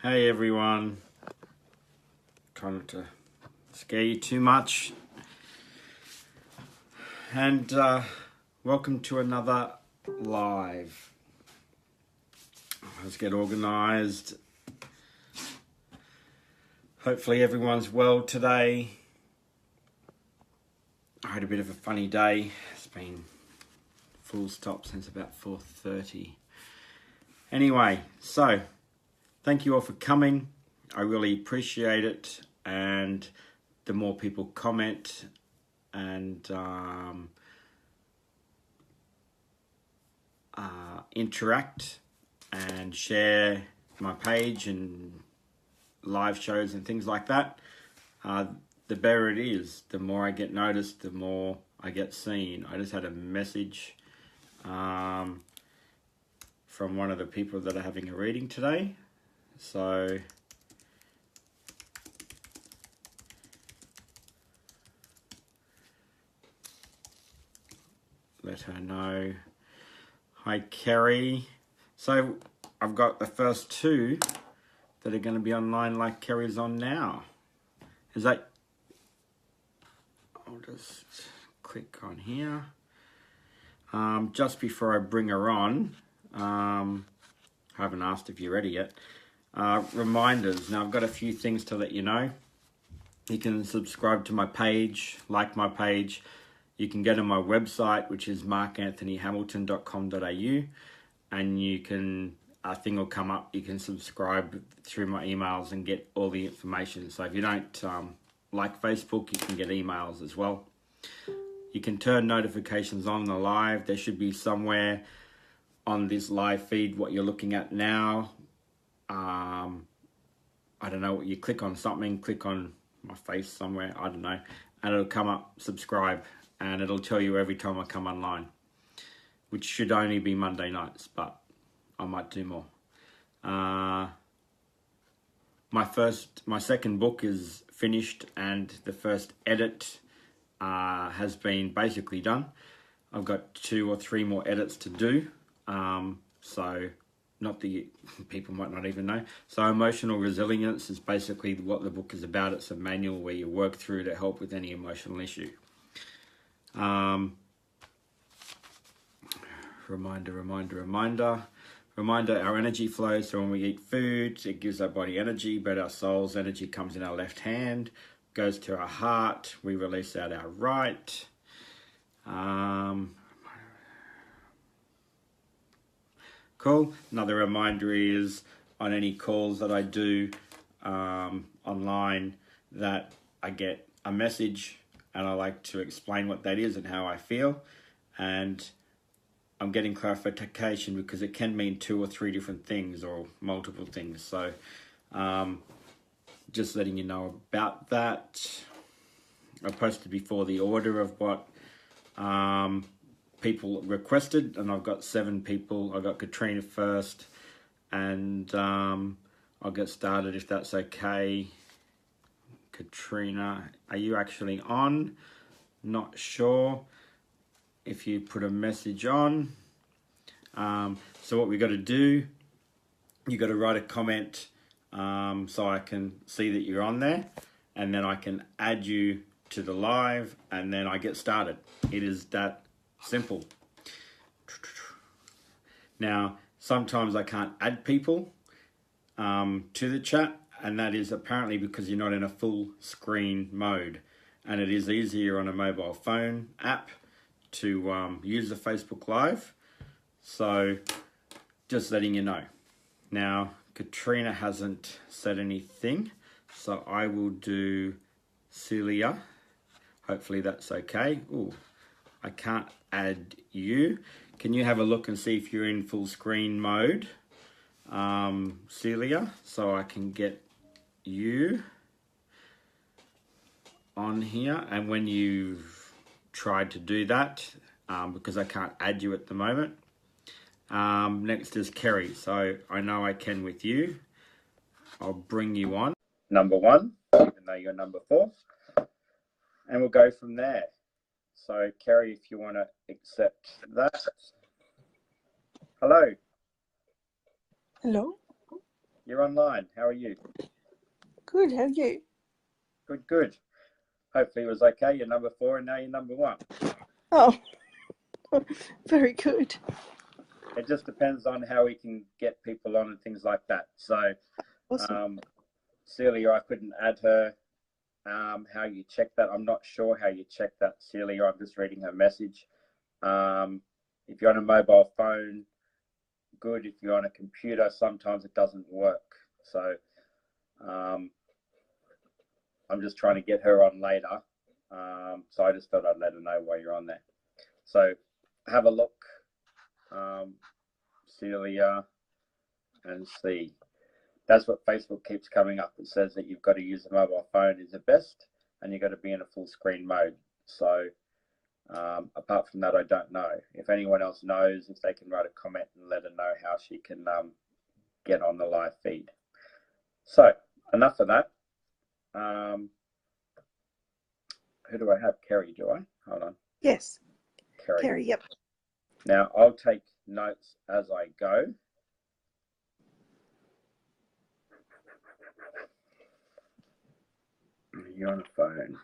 Hey everyone, trying not to scare you too much, and welcome to another live. Let's get organised. Hopefully everyone's well today. I had a bit of a funny day. It's been full stop since about 4:30. Anyway, so thank you all for coming. I really appreciate it, and the more people comment and interact and share my page and live shows and things like that, the better it is. The more I get noticed, the more I get seen. I just had a message from one of the people that are having a reading today. So let her know. Hi, Kerry. So I've got the first two that are going to be online like Kerry's on now. Is that... I'll just click on here. Just before I bring her on, I haven't asked if you're ready yet. Reminders. Now I've got a few things to let you know. You can subscribe to my page, like my page. You can go to my website, which is markanthonyhamilton.com.au, and you can, a thing will come up. You can subscribe through my emails and get all the information. So if you don't like Facebook, you can get emails as well. You can turn notifications on the live. There should be somewhere on this live feed what you're looking at now. I don't know, you click on something, click on my face somewhere, I don't know, and it'll come up, subscribe, and it'll tell you every time I come online, which should only be Monday nights, but I might do more. My second book is finished, and the first edit has been basically done. I've got 2 or 3 more edits to do, so not the people might not even know. So emotional resilience is basically what the book is about. It's a manual where you work through to help with any emotional issue. Reminder, our energy flows. So when we eat food, it gives our body energy, but our soul's energy comes in our left hand, goes to our heart. We release out our right. Cool. Another reminder is on any calls that I do online that I get a message, and I like to explain what that is and how I feel. And I'm getting clarification because it can mean 2 or 3 different things or multiple things. So just letting you know about that. I posted before the order of what people requested, and I've got 7 people. I've got Katrina first, and I'll get started if that's okay. Katrina, are you actually on? Not sure if you put a message on. So what we got to do, you got to write a comment so I can see that you're on there, and then I can add you to the live, and then I get started. It is that simple. Now, sometimes I can't add people to the chat, and that is apparently because you're not in a full screen mode, and it is easier on a mobile phone app to use the Facebook Live. So just letting you know. Now, Katrina hasn't said anything, so I will do Celia. Hopefully that's okay. Ooh, I can't add you. Can you have a look and see if you're in full screen mode, Celia, so I can get you on here? And when you've tried to do that, because I can't add you at the moment. Next is Kerry. So I know I can with you. I'll bring you on. Number 1, even though you're number 4. And we'll go from there. So Kerry, if you want to accept that. Hello. Hello. you're online. How are you? Good, how are you? Good, good. Hopefully it was okay. You're number 4 and now you're number 1. Oh, very good. It just depends on how we can get people on and things like that. So, Awesome. Celia, I couldn't add her. How you check that, I'm not sure how you check that, Celia. I'm just reading her message. If you're on a mobile phone, good. If you're on a computer, sometimes it doesn't work. So I'm just trying to get her on later. So I just thought I'd let her know while you're on there. So have a look, Celia, and see. That's what Facebook keeps coming up. It says that you've got to use a mobile phone is the best, and you've got to be in a full screen mode. So apart from that, I don't know. If anyone else knows, if they can write a comment and let her know how she can get on the live feed. So enough of that. Who do I have? Kerry, do I? Hold on. Yes. Kerry, yep. Now I'll take notes as I go. You're on a phone.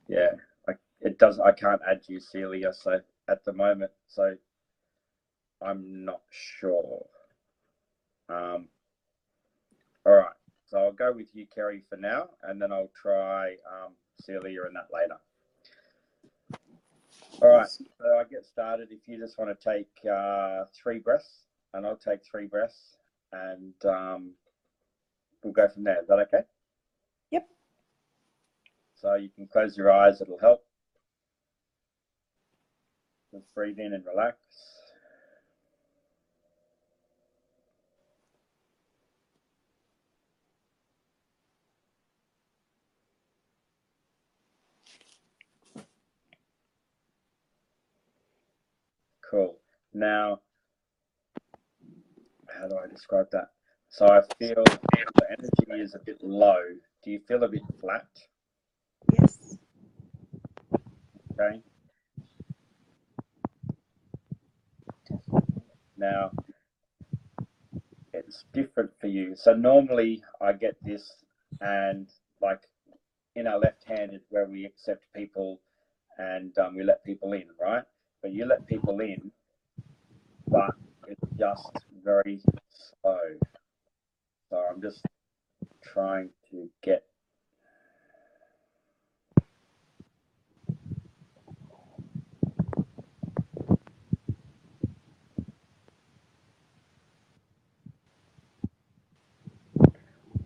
Yeah, I can't add you, Celia, so at the moment, so I'm not sure. All right, so I'll go with you, Kerry, for now, and then I'll try Celia and that later. All right, so I get started. If you just want to take 3 breaths, and I'll take 3 breaths, and we'll go from there. Is that okay? Yep. So you can close your eyes, it'll help. Just breathe in and relax. Cool. Now, how do I describe that? So I feel the energy is a bit low. Do you feel a bit flat? Yes. Okay. Now, it's different for you. So normally I get this, and like in our left hand is where we accept people and we let people in, right? But you let people in, but it's just very slow. So I'm just trying to get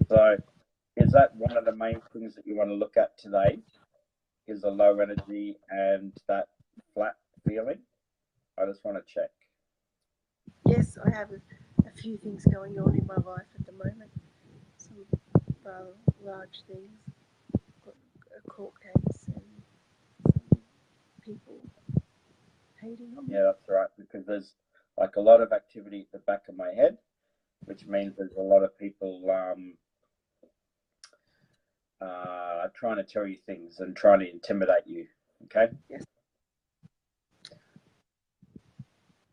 so is that one of the main things that you want to look at today? Is the low energy and that flat feeling? I just want to check. Yes, I have a few things going on in my life at the moment. Some rather large things. Got a court case and some people hating on me. Yeah, that's right, because there's like a lot of activity at the back of my head, which means there's a lot of people trying to tell you things and trying to intimidate you. Okay. Yes.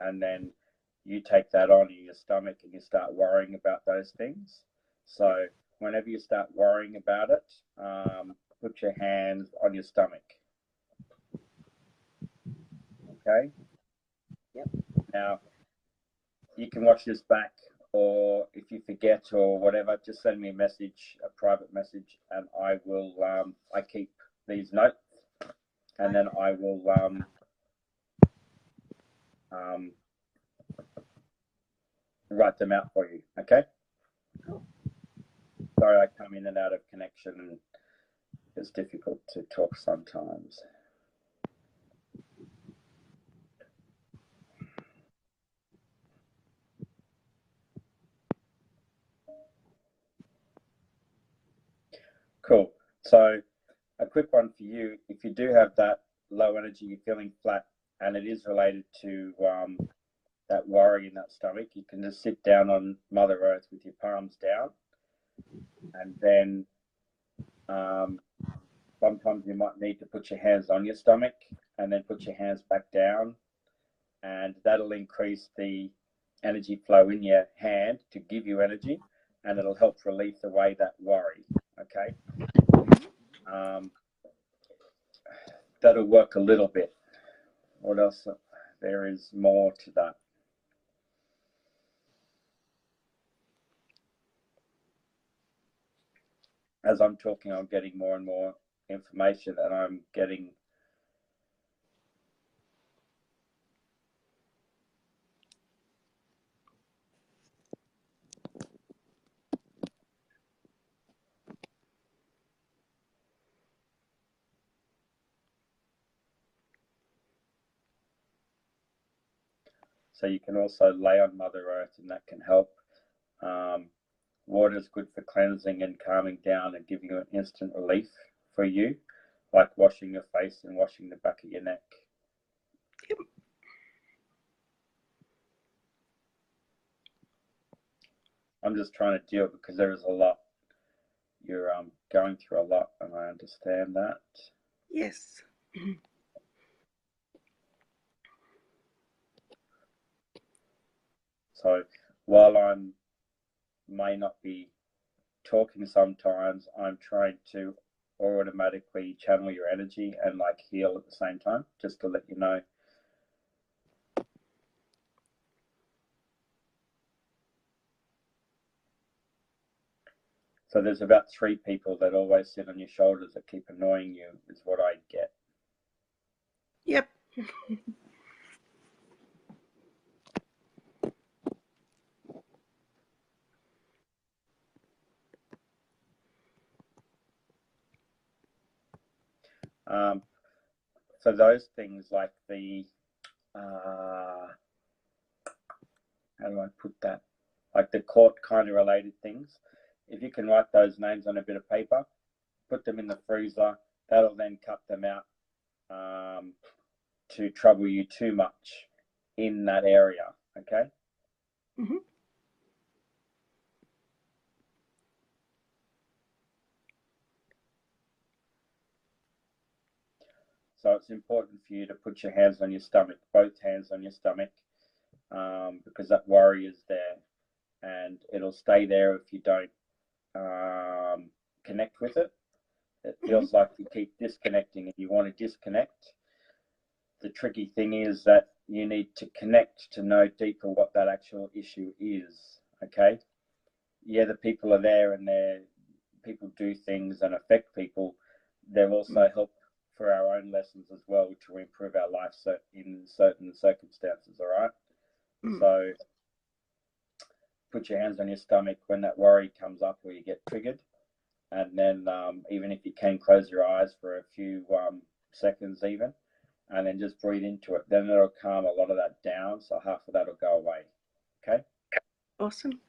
And then you take that on in your stomach and you start worrying about those things. So whenever you start worrying about it, put your hands on your stomach. Okay. Yep. Now you can watch this back, or if you forget or whatever, just send me a message, a private message, and I will. I keep these notes, and then I will write them out for you. Okay. Cool. Sorry, I come in and out of connection, and it's difficult to talk sometimes. Cool. So a quick one for you. If you do have that low energy, you're feeling flat, and it is related to that worry in that stomach, you can just sit down on Mother Earth with your palms down, and then sometimes you might need to put your hands on your stomach and then put your hands back down, and that'll increase the energy flow in your hand to give you energy, and it'll help relieve away that worry. Okay, that'll work a little bit. What else? There is more to that. As I'm talking, I'm getting more and more information, and I'm getting so you can also lay on Mother Earth, and that can help. Water is good for cleansing and calming down and giving you an instant relief for you, like washing your face and washing the back of your neck. Yep. I'm just trying to deal because there is a lot. You're going through a lot, and I understand that. Yes. So while I may not be talking sometimes, I'm trying to automatically channel your energy and like heal at the same time, just to let you know. So there's about 3 people that always sit on your shoulders that keep annoying you, is what I get. Yep. So those things like the, how do I put that? Like the court kind of related things. If you can write those names on a bit of paper, put them in the freezer, that'll then cut them out to trouble you too much in that area, okay? Mm-hmm. So it's important for you to put your hands on your stomach, both hands on your stomach, because that worry is there, and it'll stay there if you don't connect with it. It feels like you keep disconnecting and you want to disconnect. The tricky thing is that you need to connect to know deeper what that actual issue is, okay? Yeah, the people are there, and people do things and affect people. They're also help for our own lessons as well to improve our life in certain circumstances, all right? So put your hands on your stomach when that worry comes up or you get triggered. And then even if you can, close your eyes for a few seconds even, and then just breathe into it. Then it'll calm a lot of that down, so half of that will go away, okay? Awesome.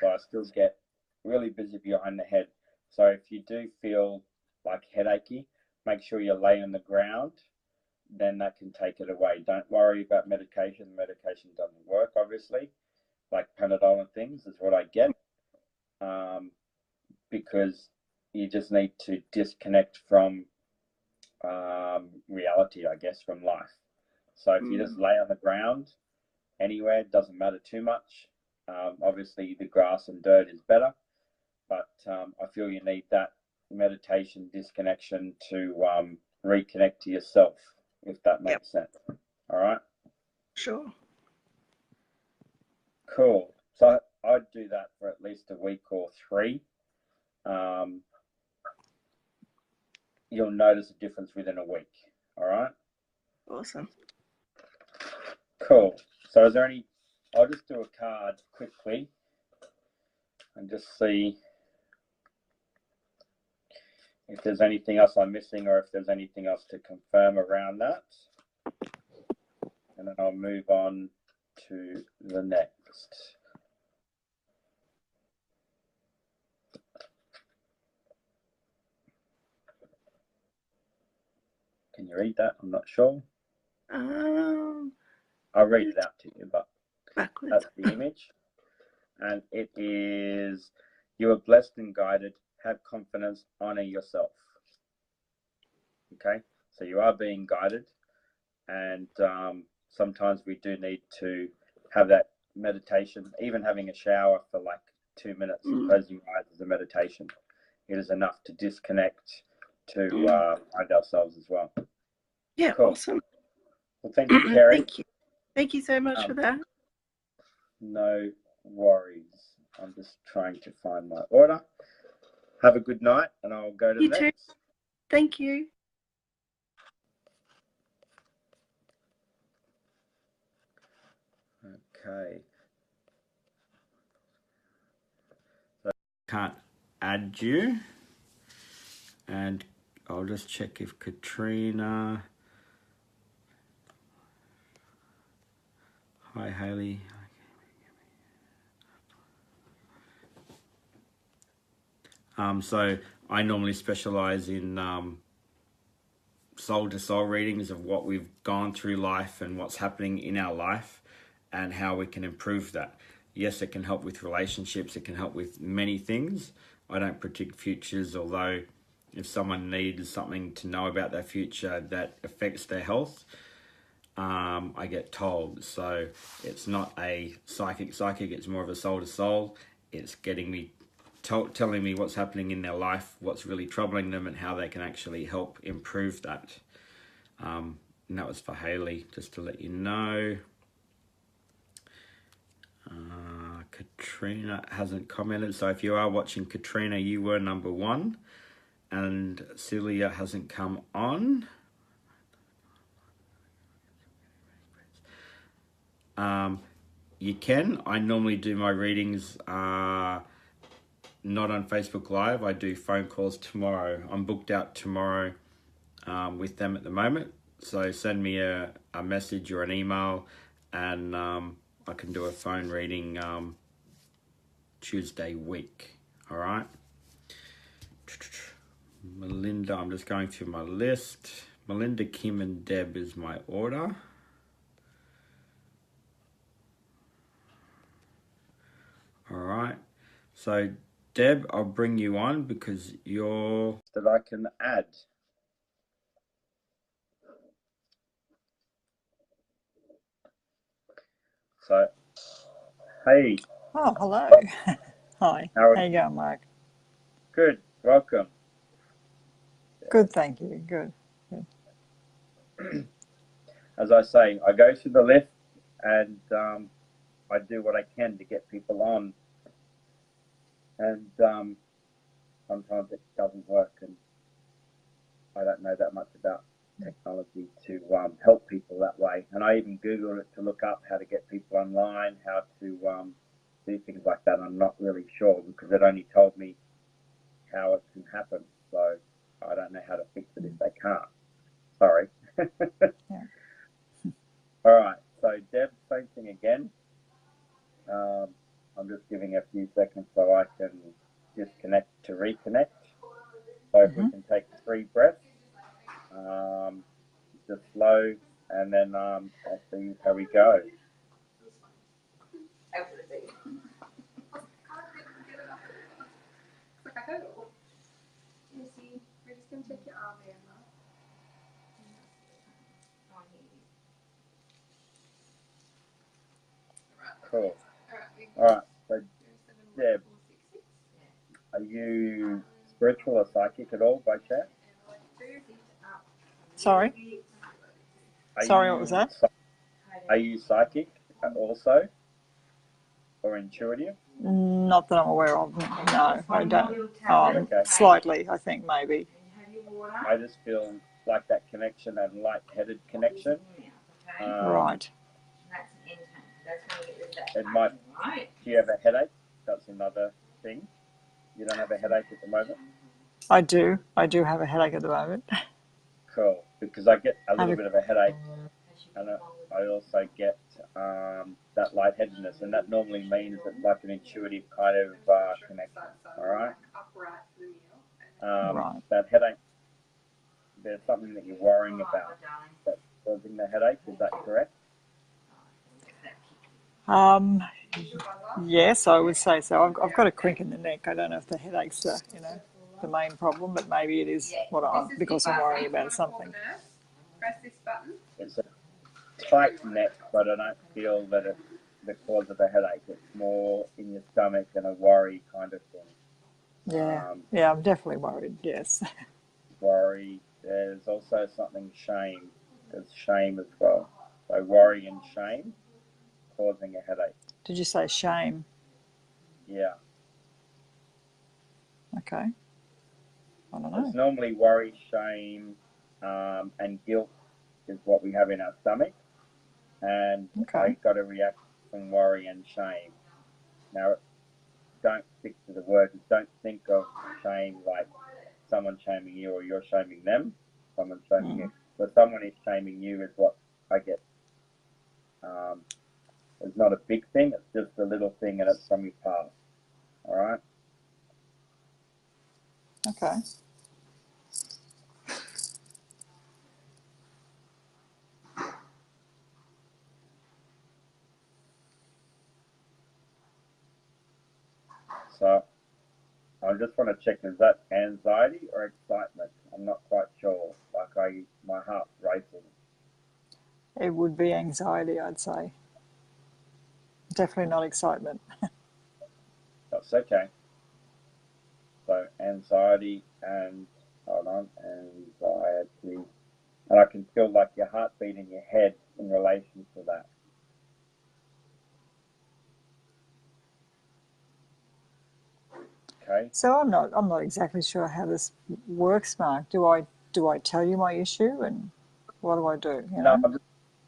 So I still get really busy behind the head. So if you do feel like headachy, make sure you lay on the ground, then that can take it away. Don't worry about medication. Medication doesn't work, obviously, like Panadol and things is what I get, because you just need to disconnect from reality, I guess, from life. So if you just lay on the ground anywhere, it doesn't matter too much. Obviously, the grass and dirt is better, but I feel you need that meditation disconnection to reconnect to yourself, if that makes sense. All right? Sure. Cool. So I'd do that for at least a week or 3. You'll notice a difference within a week. All right? Awesome. Cool. So is there any... I'll just do a card quickly and just see if there's anything else I'm missing or if there's anything else to confirm around that. And then I'll move on to the next. Can you read that? I'm not sure. I'll read it out to you, but backwards. That's the image. And it is, you are blessed and guided. Have confidence, honor yourself. Okay. So you are being guided, and sometimes we do need to have that meditation. Even having a shower for like 2 minutes, closing your eyes is a meditation. It is enough to disconnect, to find ourselves as well. Yeah, Cool. awesome. Well, thank you, Kerry. Thank you. Thank you so much for that. No worries. I'm just trying to find my order. Have a good night, and I'll go to You the too. next. Thank you. Okay. Can't add you. And I'll just check if Katrina. Hi, Haley. So I normally specialize in soul to soul readings of what we've gone through life and what's happening in our life and how we can improve that. Yes, it can help with relationships. It can help with many things. I don't predict futures, although if someone needs something to know about their future that affects their health, I get told. So it's not a psychic, it's more of a soul to soul. It's getting me, telling me what's happening in their life, what's really troubling them, and how they can actually help improve that. And that was for Haley, just to let you know. Katrina hasn't commented, so if you are watching Katrina, you were number one. And Celia hasn't come on. You can. I normally do my readings not on Facebook Live. I do phone calls tomorrow. I'm booked out tomorrow with them at the moment. So send me a message or an email, and I can do a phone reading Tuesday week. All right. Melinda, I'm just going through my list. Melinda, Kim, and Deb is my order. All right. So, Deb, I'll bring you on because you're... That I can add. So, hey. Oh, hello. Hi. How you going, Mark? Good. Welcome. Good, thank you. Good. As I say, I go to the left, and I do what I can to get people on. And sometimes it doesn't work, and I don't know that much about technology to help people that way. And I even Googled it to look up how to get people online, how to do things like that. I'm not really sure because it only told me how it can happen. So I don't know how to fix it if they can't. Sorry. Yeah. All right. So Deb, same thing again. I'm just giving a few seconds so I can disconnect to reconnect. So if we can take 3 breaths, just slow, and then I'll see how we go. Cool. All right. So Deb, are you spiritual or psychic at all by chance? Sorry? Sorry, what was that? Are you psychic also? Or intuitive? Not that I'm aware of. No, I don't. Okay. Slightly, I think, maybe. I just feel like that connection, that light-headed connection. Right. It might. Do you have a headache? That's another thing. You don't have a headache at the moment? I do. I do have a headache at the moment. Cool. Because I get a little bit of a headache, and I also get that lightheadedness, and that normally means it's like an intuitive kind of connection. All right. Right. That headache. There's something that you're worrying about that's causing the headache. Is that correct? Yes, I would say so. I've got a crick in the neck. I don't know if the headache's the main problem, but maybe it is because I'm worrying about something. press this button. It's a tight neck, but I don't feel that it's the cause of the headache. It's more in your stomach and a worry kind of thing. Yeah. Yeah, I'm definitely worried, yes. Worry. There's also something shame. There's shame as well. So worry and shame causing a headache. Did you say shame? Yeah. Okay. I don't know. It's normally worry, shame, and guilt is what we have in our stomach. And Okay. I got a reaction from worry and shame. Now, don't stick to the word. Don't think of shame like someone shaming you or you're shaming them. Someone shaming you. But someone is shaming you is what I get. It's not a big thing. It's just a little thing, and it's from your past. All right. Okay. So I just want to check: is that anxiety or excitement? I'm not quite sure. Like my heart's racing. It would be anxiety, I'd say. Definitely not excitement. That's okay. So anxiety and hold on, anxiety, and I can feel like your heartbeat in your head in relation to that. Okay. So I'm not exactly sure how this works, Mark. Do I tell you my issue and what do I do? You No, know?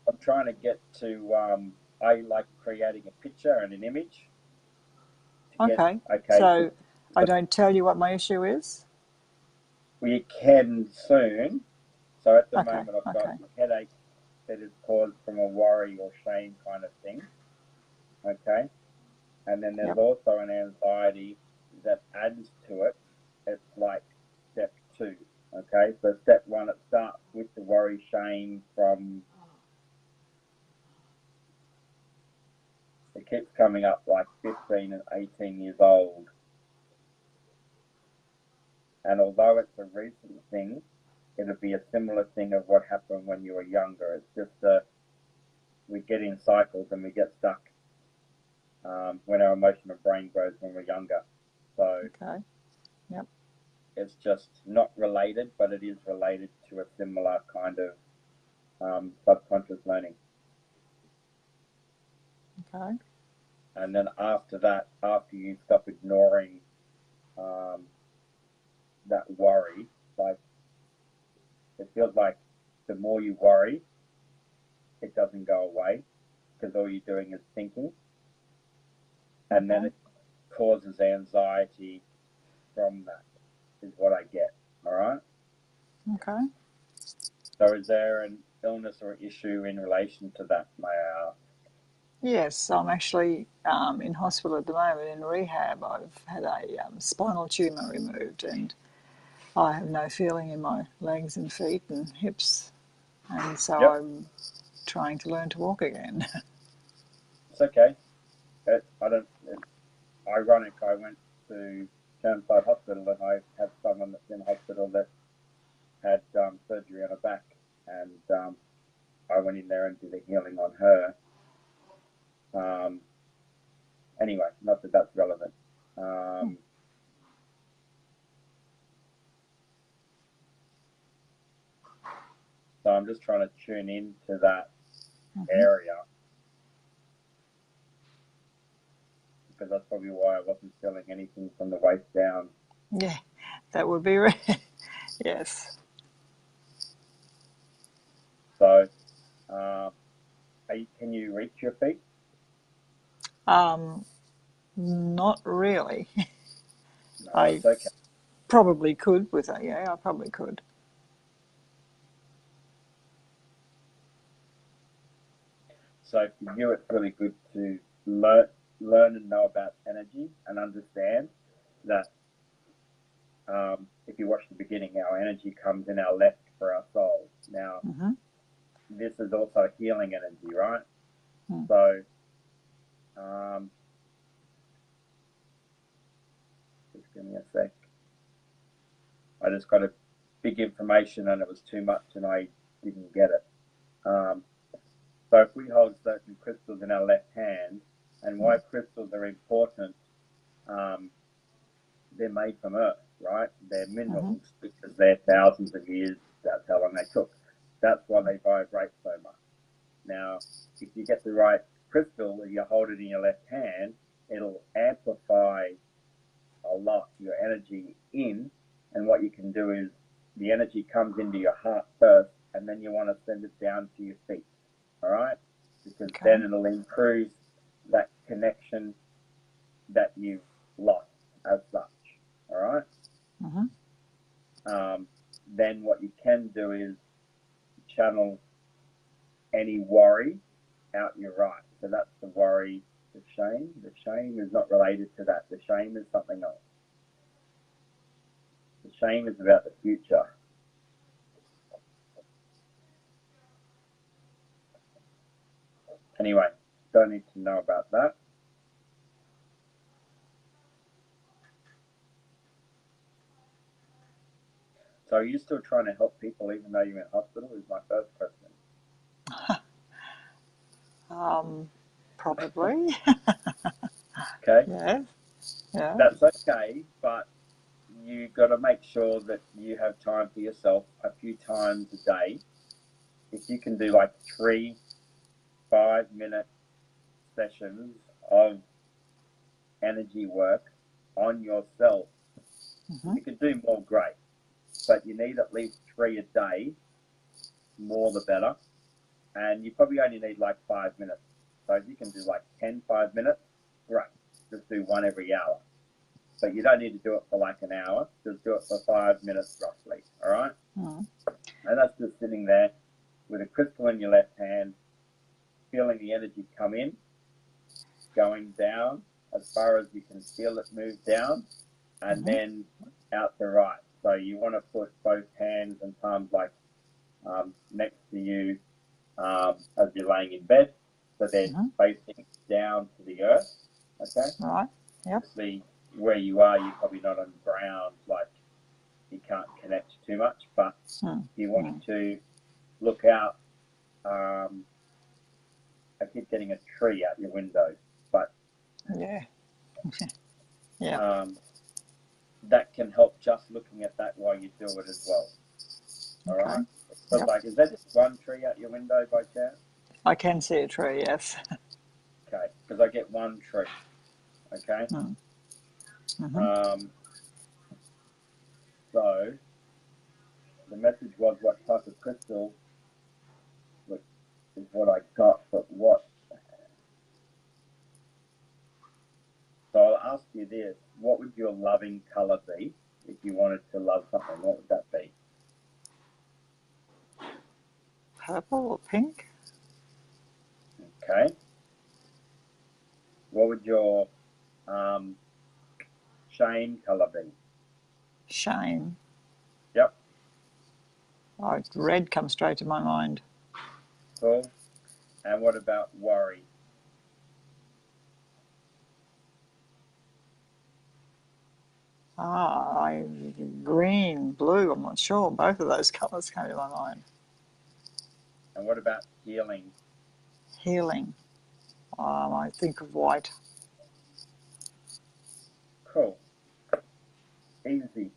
I'm trying to get to. I like creating a picture and an image. Okay. Okay. So I don't tell you what my issue is? We can soon. So at the Okay. moment, I've got Okay. a headache that is caused from a worry or shame kind of thing. Okay. And then there's Yep. also an anxiety that adds to it. It's like step 2. Okay. So step 1, it starts with the worry, shame from. It keeps coming up like 15 and 18 years old. And although it's a recent thing, it'll be a similar thing of what happened when you were younger. It's just we get in cycles and we get stuck when our emotional brain grows when we're younger. So Okay. Yep. it's just not related, but it is related to a similar kind of subconscious learning. Okay. And then after that, after you stop ignoring that worry, like it feels like the more you worry, it doesn't go away because all you're doing is thinking. And then it causes anxiety from that, is what I get. All right. Okay. So, is there an illness or issue in relation to that, may I ask? Yes, I'm actually in hospital at the moment in rehab. I've had a spinal tumour removed and I have no feeling in my legs and feet and hips. And so Yep. I'm trying to learn to walk again. It's okay. It's ironic. I went to Chermside Hospital and I have someone that's in hospital that had surgery on her back, and I went in there and did the healing on her. Anyway, not that that's relevant. So I'm just trying to tune into that area because that's probably why I wasn't feeling anything from the waist down. Yeah, that would be right. Yes. So, can you reach your feet? Not really. No, I it's okay. probably could with a, yeah, I probably could. So for you, it's really good to learn and know about energy and understand that if you watch the beginning, our energy comes in our left for our soul. Now, this is also healing energy, right? So, just give me a sec. I just got a big information and it was too much, and I didn't get it. So if we hold certain crystals in our left hand, and why crystals are important, they're made from Earth, right? They're minerals because they're thousands of years. That's how long they took. That's why they vibrate so much. Now, if you get the right crystal and you hold it in your left hand, it'll amplify a lot your energy in. And what you can do is the energy comes into your heart first, and then you want to send it down to your feet. All right? Because then it'll improve that connection that you've lost as such. All right? Then what you can do is channel any worry out your right. So that's the worry, the shame. The shame is not related to that. The shame is something else. The shame is about the future. Anyway, don't need to know about that. So are you still trying to help people even though you're in hospital is my first question. Probably. Okay? Yeah. Yeah. That's okay, but you got to make sure that you have time for yourself a few times a day. If you can do like 3 5-minute sessions of energy work on yourself, if you could do more, great. But you need at least 3 a day, more the better. And you probably only need like 5 minutes. So if you can do like 10 5 minutes, great. Just do one every hour. But you don't need to do it for like an hour. Just do it for 5 minutes roughly. All right? And that's just sitting there with a crystal in your left hand, feeling the energy come in, going down as far as you can feel it move down, and then out the right. So you want to put both hands and palms like next to you as you're laying in bed, so they're facing down to the earth. Okay. Right. Yep. Obviously, where you are, you're probably not on ground, like you can't connect too much. But if you want to look out, I keep getting a tree out your window, but yeah. Yeah. That can help just looking at that while you do it as well. All right. So like, is that just one tree out your window by chance? I can see a tree, yes. Okay, because I get one tree. Okay. So the message was what type of crystal is what I got, but what? So I'll ask you this: what would your loving color be if you wanted to love something? What would that be? Purple or pink? Okay. What would your shame color be? Shame. Yep. Oh, red comes straight to my mind. Cool. And what about worry? Green, blue, I'm not sure. Both of those colours came to my mind. And what about healing? Healing. I think of white. Cool. Easy.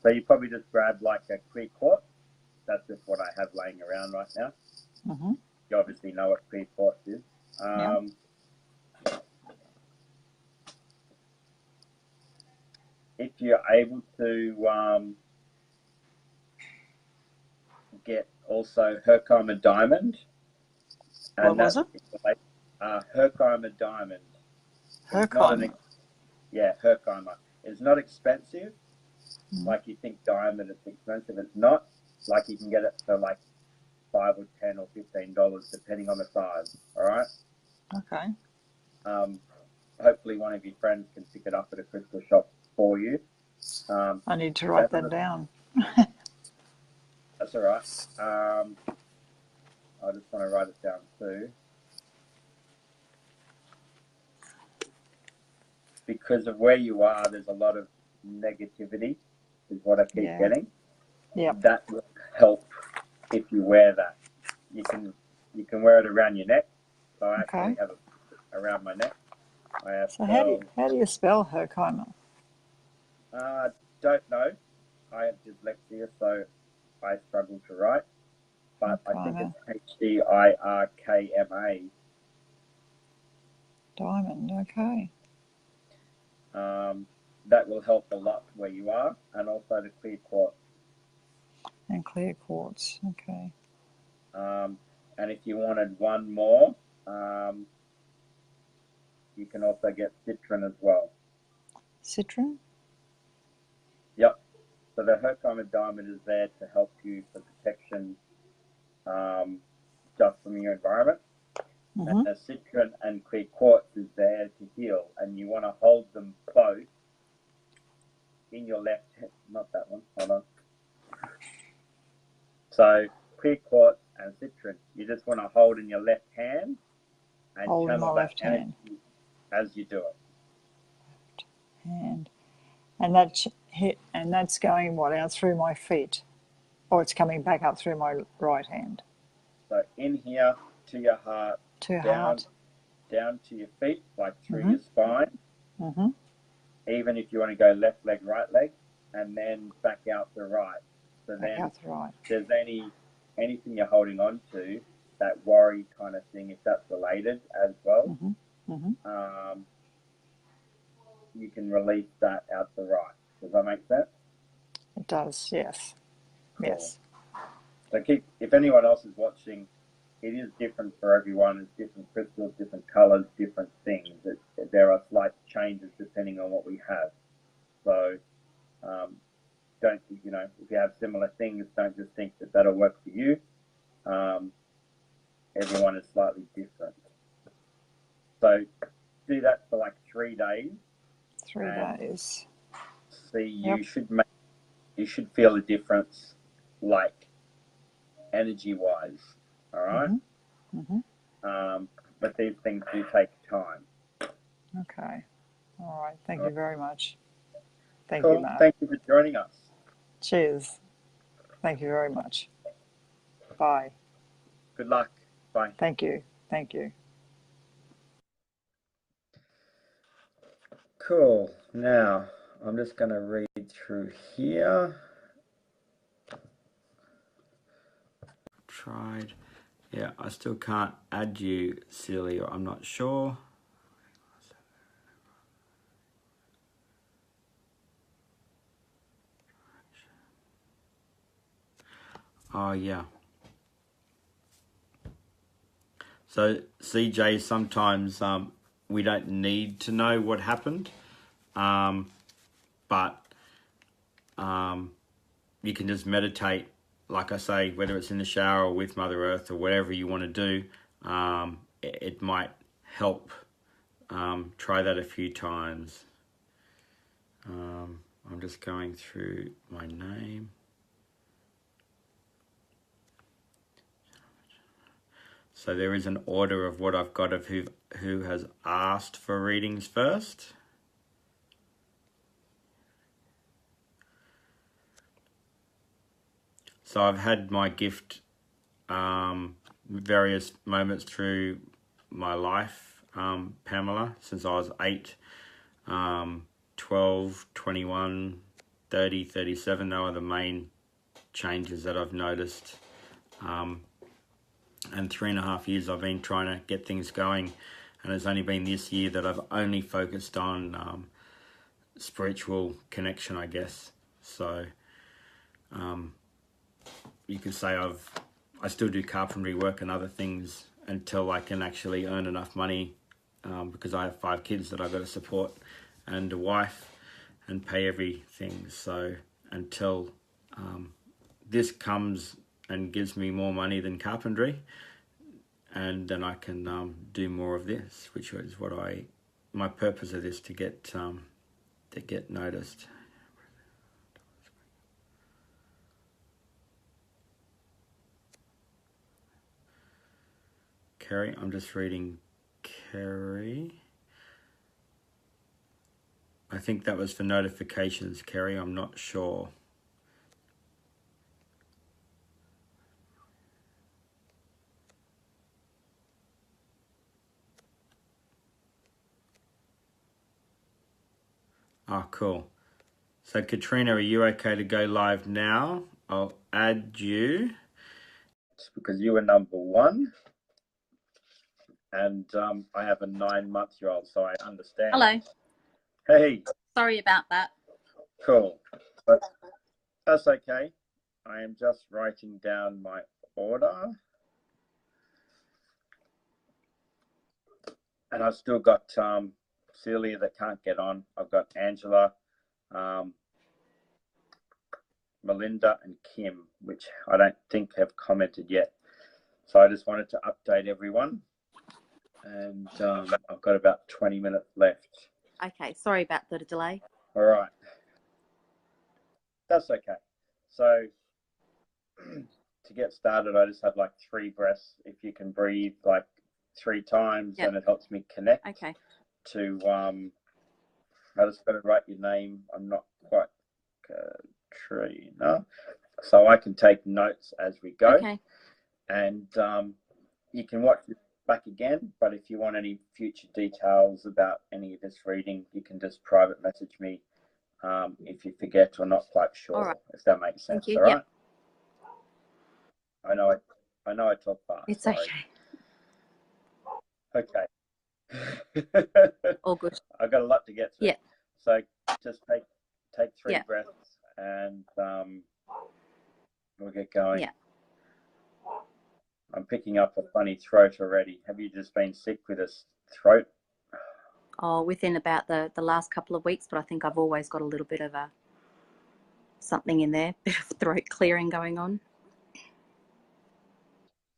So you probably just grab like a clear quartz. That's just what I have laying around right now. You obviously know what clear quartz is. If you're able to get also Herkimer diamond. What was it? Herkimer diamond. Herkimer. Herkimer. It's not expensive. Like you think diamond is expensive. It's not. Like you can get it for like $5 or $10 or $15 depending on the size. All right. Okay. Hopefully one of your friends can pick it up at a crystal shop for you. I need to write that down. That's all right. I just want to write it down too. Because of where you are, there's a lot of negativity, is what I keep getting. Yep. That help if you wear that. You can wear it around your neck. So I Okay. actually have it around my neck. I have So how do you spell herkimer? don't know. I have dyslexia, so I struggle to write. But I think Herkimer. it's HDIRKMA. Diamond. Okay. That will help a lot where you are, and also the clear quartz. And clear quartz. Okay. And if you wanted one more, you can also get citron as well. Citron. Yep. So the Herkimer diamond is there to help you for protection, just from your environment. Mm-hmm. And the citron and clear quartz is there to heal, and you want to hold them both in your left hand. Not that one. Hold on. So clear quartz and citron, you just want to hold in your left hand and Hold in my channel that left hand. energy as you do it. Hand. And that's going what, out through my feet, or it's coming back up through my right hand. So in here to your heart, To your down, heart. down to your feet, like through Mm-hmm. your spine. Mm-hmm. Even if you want to go left leg, right leg, and then back out the right. So Back then out the right. if there's anything you're holding on to, that worry kind of thing, if that's related as well, Mm-hmm. Mm-hmm. you can release that out the right. Does that make sense? It does. Yes. Cool. Yes. So if anyone else is watching, it is different for everyone. It's different crystals, different colors, different things. There are slight changes depending on what we have. So don't, if you have similar things, don't just think that that'll work for you. Everyone is slightly different. So do that for like 3 days. 3 days. See, Yep. you should feel a difference, like energy-wise. All right. Mm-hmm. Mm-hmm. But these things do take time. Okay. All right. Thank you very much. Thank Cool. you, Mark. Thank you for joining us. Cheers. Thank you very much. Bye. Good luck. Bye. Thank you. Thank you. Cool. Now, I'm just going to read through here. Tried. Yeah, I still can't add you, Celia. I'm not sure. Oh, yeah. So, CJ, sometimes we don't need to know what happened, but you can just meditate, like I say, whether it's in the shower or with Mother Earth or whatever you want to do. It might help. Try that a few times. I'm just going through my name. So there is an order of what I've got of who has asked for readings first. So I've had my gift various moments through my life, Pamela, since I was 8, 12, 21, 30, 37. They were the main changes that I've noticed. And 3.5 years I've been trying to get things going, and it's only been this year that I've only focused on spiritual connection, I guess. So you could say I still do carpentry work and other things until I can actually earn enough money, because I have 5 kids that I've got to support and a wife and pay everything. So until this comes and gives me more money than carpentry, and then I can do more of this, which is what my purpose of this, to get noticed. Kerry, I'm just reading Kerry. I think that was for notifications, Kerry. I'm not sure. Oh, cool. So, Katrina, are you okay to go live now? I'll add you. It's because you were number one, and I have a 9-month-old, so I understand. Hello. Hey. Sorry about that. Cool. But that's okay. I am just writing down my order. And I've still got Celia that can't get on. I've got Angela, Melinda, and Kim, which I don't think have commented yet. So I just wanted to update everyone. And I've got about 20 minutes left. Okay, sorry about the delay. All right. That's okay. So to get started, I just have like 3 breaths. If you can breathe like 3 times, Yep. and it helps me connect Okay. to, I just got to write your name. I'm not quite Katrina. So I can take notes as we go. Okay. And you can watch it back again, but if you want any future details about any of this reading, you can just private message me if you forget or not quite sure. All right. If that makes sense. Thank you. All Yep. right. I know I talk fast. It's sorry. okay. Okay. All good. I've got a lot to get through. Yeah. So just take 3 Yeah. breaths, and we'll get going. Yeah. I'm picking up a funny throat already. Have you just been sick with a throat? Oh, within about the last couple of weeks, but I think I've always got a little bit of something in there, bit of throat clearing going on.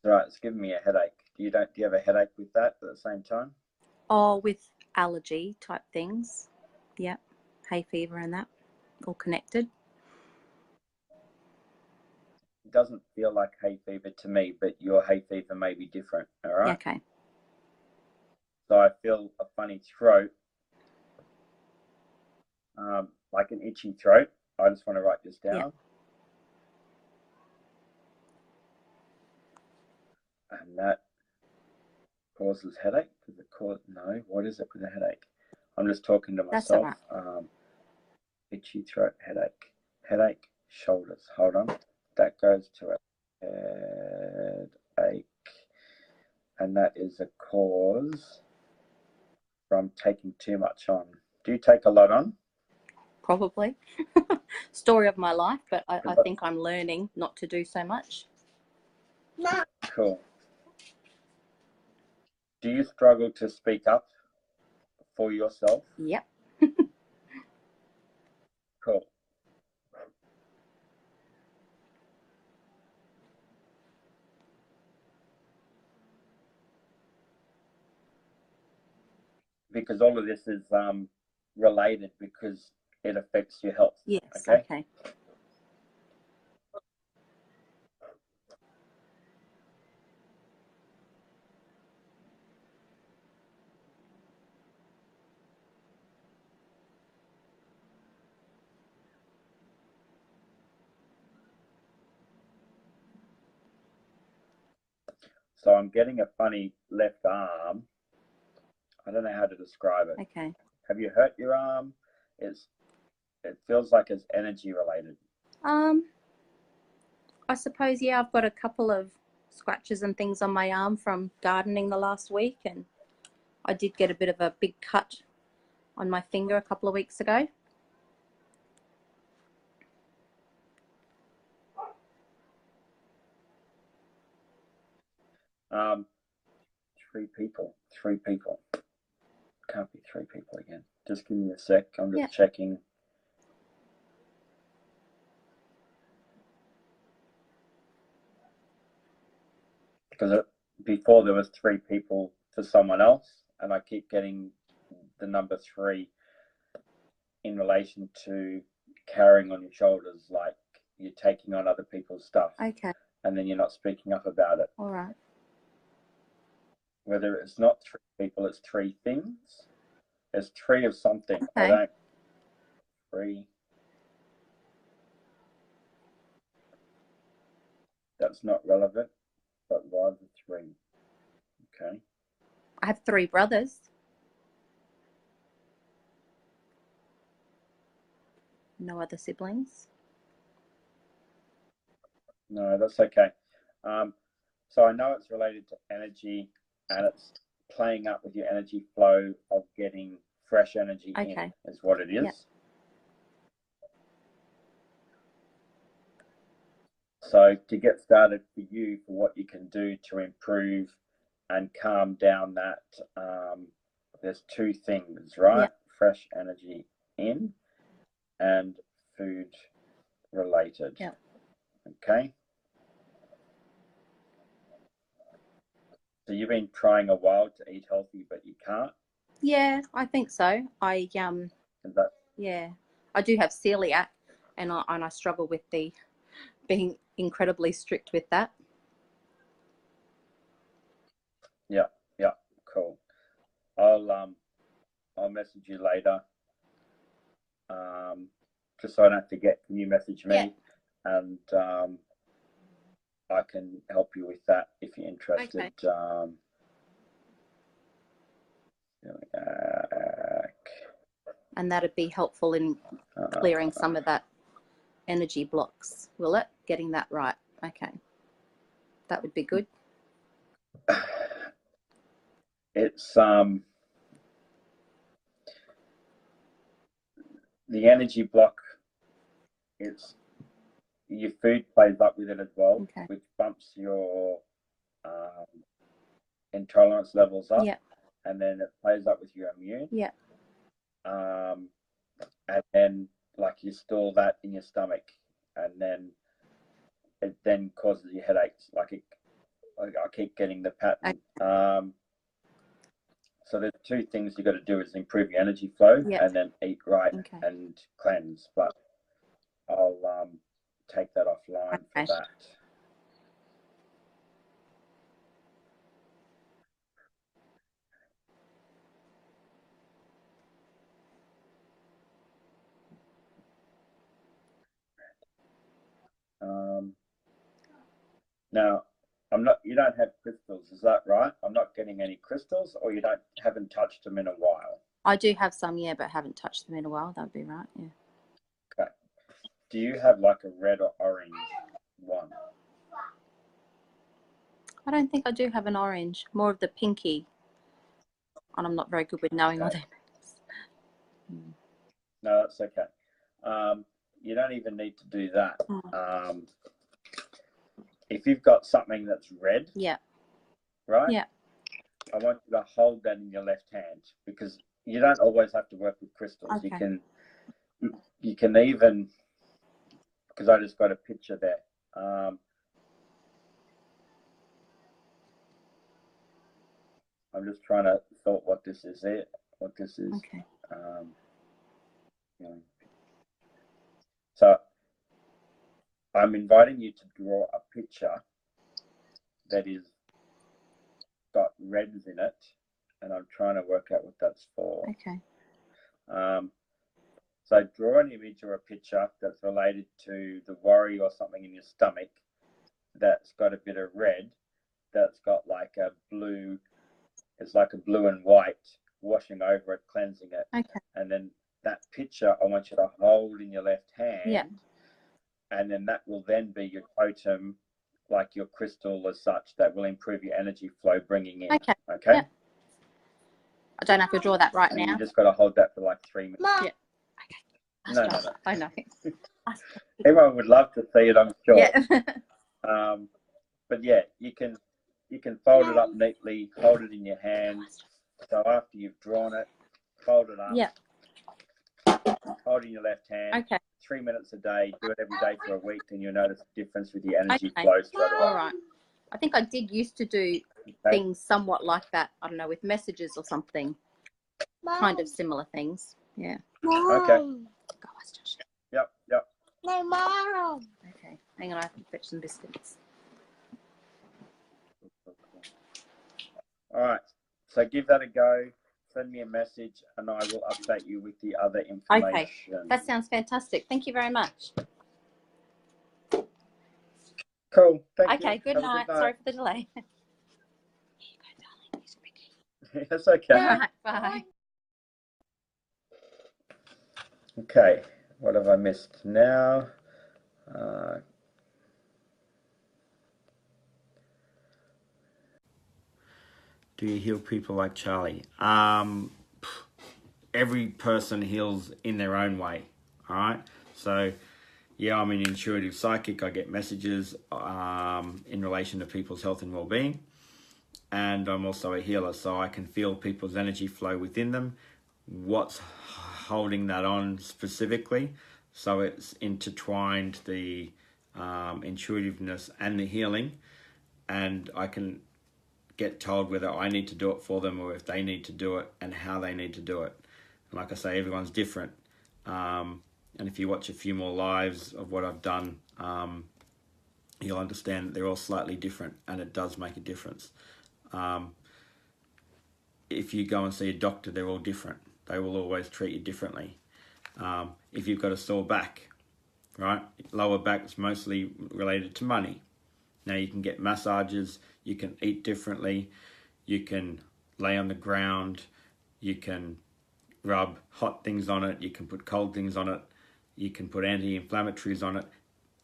Right, it's giving me a headache. Do you have a headache with that at the same time? Oh, with allergy type things. Yep. Hay fever and that, all connected. It doesn't feel like hay fever to me, but your hay fever may be different. All right. Yeah, okay. So I feel a funny throat, like an itchy throat. I just want to write this down. Yeah. And that causes headache. Does it cause? No. What is it with a headache? I'm just talking to That's all myself. right. Itchy throat, headache, shoulders. Hold on. That goes to a headache, and that is a cause from taking too much on. Do you take a lot on? Probably. Story of my life, but I think I'm learning not to do so much. Cool. Do you struggle to speak up for yourself? Yep. Cool. Because all of this is related, because it affects your health. Yes. Okay. Okay. So I'm getting a funny left arm. I don't know how to describe it. Okay. Have you hurt your arm? It feels like it's energy related. I suppose, yeah, I've got a couple of scratches and things on my arm from gardening the last week, and I did get a bit of a big cut on my finger a couple of weeks ago. Three people. Can't be 3 people again. Just give me a sec. I'm just Yeah. checking. Because before there was 3 people for someone else, and I keep getting the number 3 in relation to carrying on your shoulders, like you're taking on other people's stuff. Okay. And then you're not speaking up about it. All right. Whether it's not 3 people, it's 3 things. There's 3 of something. Okay. 3. That's not relevant, but why the 3? Okay. I have 3 brothers. No other siblings. No, that's okay. So I know it's related to energy, and it's playing up with your energy flow of getting fresh energy in, Okay. is what it is. Yep. So to get started for you, for what you can do to improve and calm down that, there's two things, right? Yep. Fresh energy in and food related. Yep. Okay. So you've been trying a while to eat healthy, but you can't. Yeah, I think so. Is that Yeah, I do have celiac, and I struggle with being incredibly strict with that. Yeah, cool. I'll message you later. Just so I don't forget, can you message me? Yeah. And I can help you with that if you're interested. Okay. And that'd be helpful in clearing some of that energy blocks, will it? Getting that right. Okay. That would be good. It's the energy block, it's your food plays up with it as well, Okay. which bumps your intolerance levels up. Yeah. And then it plays up with your immune. Yeah. And then like you store that in your stomach, and then it then causes you headaches. I keep getting the pattern. Okay. So there's two things you got to do: is improve your energy flow, Yeah. and then eat right Okay. and cleanse. But I'll take that offline Okay. for that. Now, you don't have crystals, is that right? I'm not getting any crystals, or you haven't touched them in a while. I do have some, yeah, but haven't touched them in a while. That'd be right, yeah. Okay. Do you have like a red or orange one? I don't think I do have an orange, more of the pinky. And I'm not very good with knowing what that means. No, that's okay. You don't even need to do that. If you've got something that's red, Yeah. right? Yeah. I want you to hold that in your left hand, because you don't always have to work with crystals. Okay. You can even, because I just got a picture there. I'm just trying to sort what this is. Okay. So I'm inviting you to draw a picture that is got reds in it, and I'm trying to work out what that's for. Okay. So draw an image or a picture that's related to the worry or something in your stomach that's got a bit of red, that's got like a blue, it's like a blue and white washing over it, cleansing it. Okay. And then that picture I want you to hold in your left hand. Yeah. And then that will then be your totem, like your crystal as such, that will improve your energy flow, bringing in. Okay. Okay? Yeah. I don't have to draw that right And now. you just got to hold that for like 3 minutes. Yeah. Okay. No. I know. Everyone would love to see it, I'm sure. Yeah. But yeah, you can fold it up neatly, hold it in your hand. So after you've drawn it, fold it up. Yeah. Hold it in your left hand. Okay. 3 minutes a day. Do it every day for a week, and you'll notice a difference with your energy Okay. flow straight away. All right. I think I did used to do things somewhat like that. I don't know, with messages or something. Kind of similar things. Yeah. Okay. Gosh, Josh. Yep. No, Mom. Okay. Hang on, I have to fetch some biscuits. All right. So give that a go. Send me a message, and I will update you with the other information. Okay. That sounds fantastic. Thank you very much. Cool. Thank you. Okay, good Have a night. Sorry for the delay. Here you go, darling. Here's Ricky. That's okay. All right, bye. Okay. What have I missed now? Do you heal people like Charlie? Every person heals in their own way. All right. So, yeah, I'm an intuitive psychic. I get messages in relation to people's health and well-being. And I'm also a healer, so I can feel people's energy flow within them. What's holding that on specifically? So it's intertwined, the intuitiveness and the healing. And I can get told whether I need to do it for them or if they need to do it and how they need to do it. And like I say, everyone's different. And if you watch a few more lives of what I've done, you'll understand that they're all slightly different, and it does make a difference. If you go and see a doctor, they're all different. They will always treat you differently. If you've got a sore back, right? Lower back is mostly related to money. Now you can get massages, you can eat differently, you can lay on the ground, you can rub hot things on it, you can put cold things on it, you can put anti-inflammatories on it,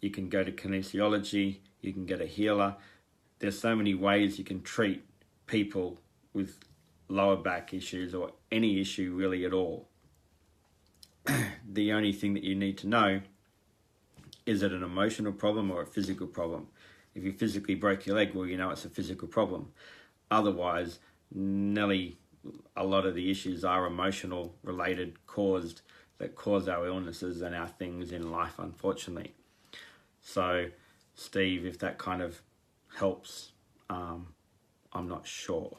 you can go to kinesiology, you can get a healer. There's so many ways you can treat people with lower back issues or any issue really at all. The only thing that you need to know, is it an emotional problem or a physical problem? If you physically break your leg, well, you know it's a physical problem. Otherwise, nearly a lot of the issues are emotional related, that cause our illnesses and our things in life, unfortunately. So, Steve, if that kind of helps, I'm not sure.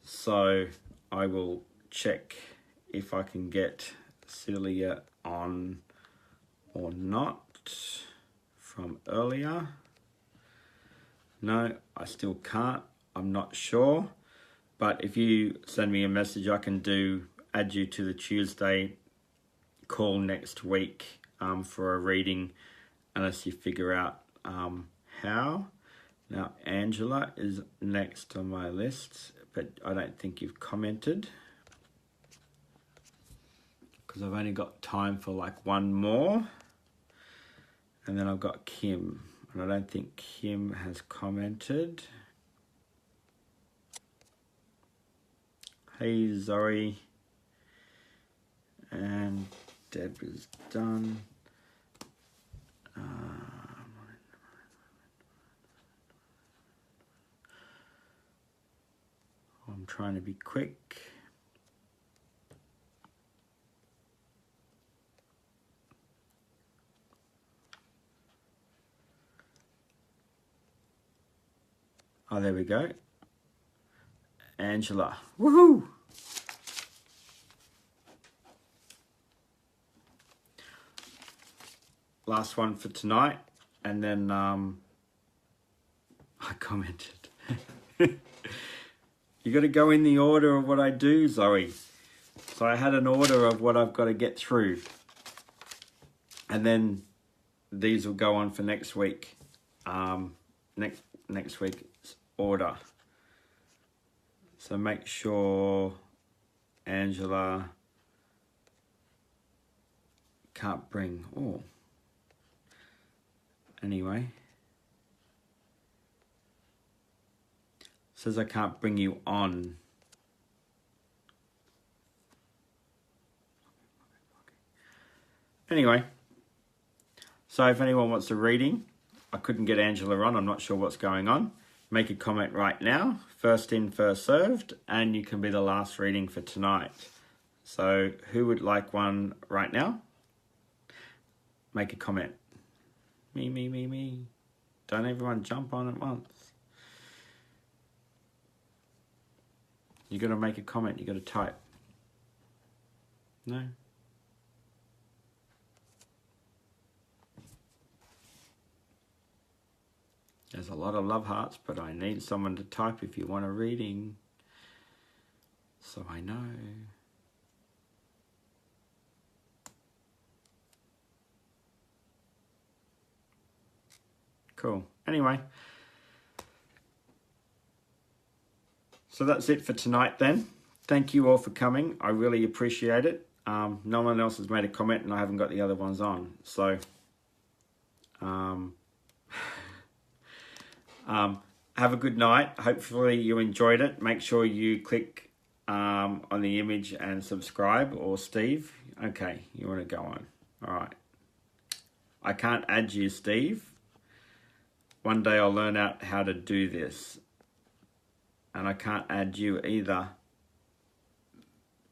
So I will check if I can get Celia on or not from earlier. No, I still can't. I'm not sure. But if you send me a message, I can add you to the Tuesday call next week for a reading, unless you figure out how. Now, Angela is next on my list, but I don't think you've commented because I've only got time for like one more. And then I've got Kim, and I don't think Kim has commented. Hey, Zoe. And Deb is done. I'm trying to be quick. Oh, there we go. Angela. Woohoo! Last one for tonight. And then I commented. You got to go in the order of what I do, Zoe. So I had an order of what I've got to get through. And then these will go on for next week. Next week's order. So make sure Angela can't bring. Oh. Anyway. Says I can't bring you on. Anyway. So if anyone wants a reading, I couldn't get Angela on. I'm not sure what's going on. Make a comment right now. First in, first served. And you can be the last reading for tonight. So who would like one right now? Make a comment. Me. Don't everyone jump on at once. You got to make a comment. You got to type. No? There's a lot of love hearts, but I need someone to type if you want a reading. So I know. Cool. Anyway. So that's it for tonight then. Thank you all for coming. I really appreciate it. no one else has made a comment, and I haven't got the other ones on. So, have a good night. Hopefully you enjoyed it. Make sure you click on the image and subscribe. Or Steve, okay, you want to go on. All right. I can't add you, Steve. One day I'll learn out how to do this. And I can't add you either.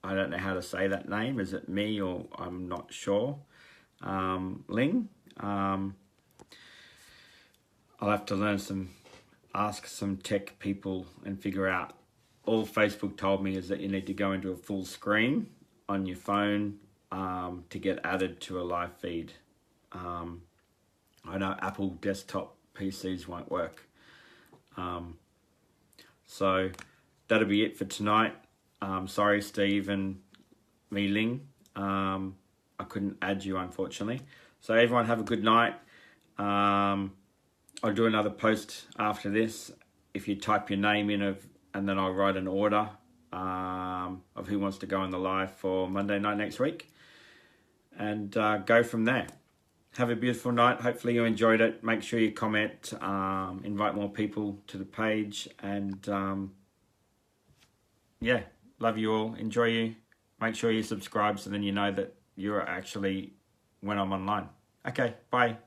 I don't know how to say that name. Is it me or I'm not sure. Ling. I'll have to ask some tech people and figure out. All Facebook told me is that you need to go into a full screen on your phone to get added to a live feed. I know Apple desktop PCs won't work. So that'll be it for tonight. Sorry, Steve and me, Ling. I couldn't add you, unfortunately. So everyone have a good night. I'll do another post after this. If you type your name in and then I'll write an order of who wants to go on the live for Monday night next week. And go from there. Have a beautiful night. Hopefully you enjoyed it. Make sure you comment, invite more people to the page, and yeah, love you all. Enjoy you. Make sure you subscribe so then you know that you're actually when I'm online. Okay, bye.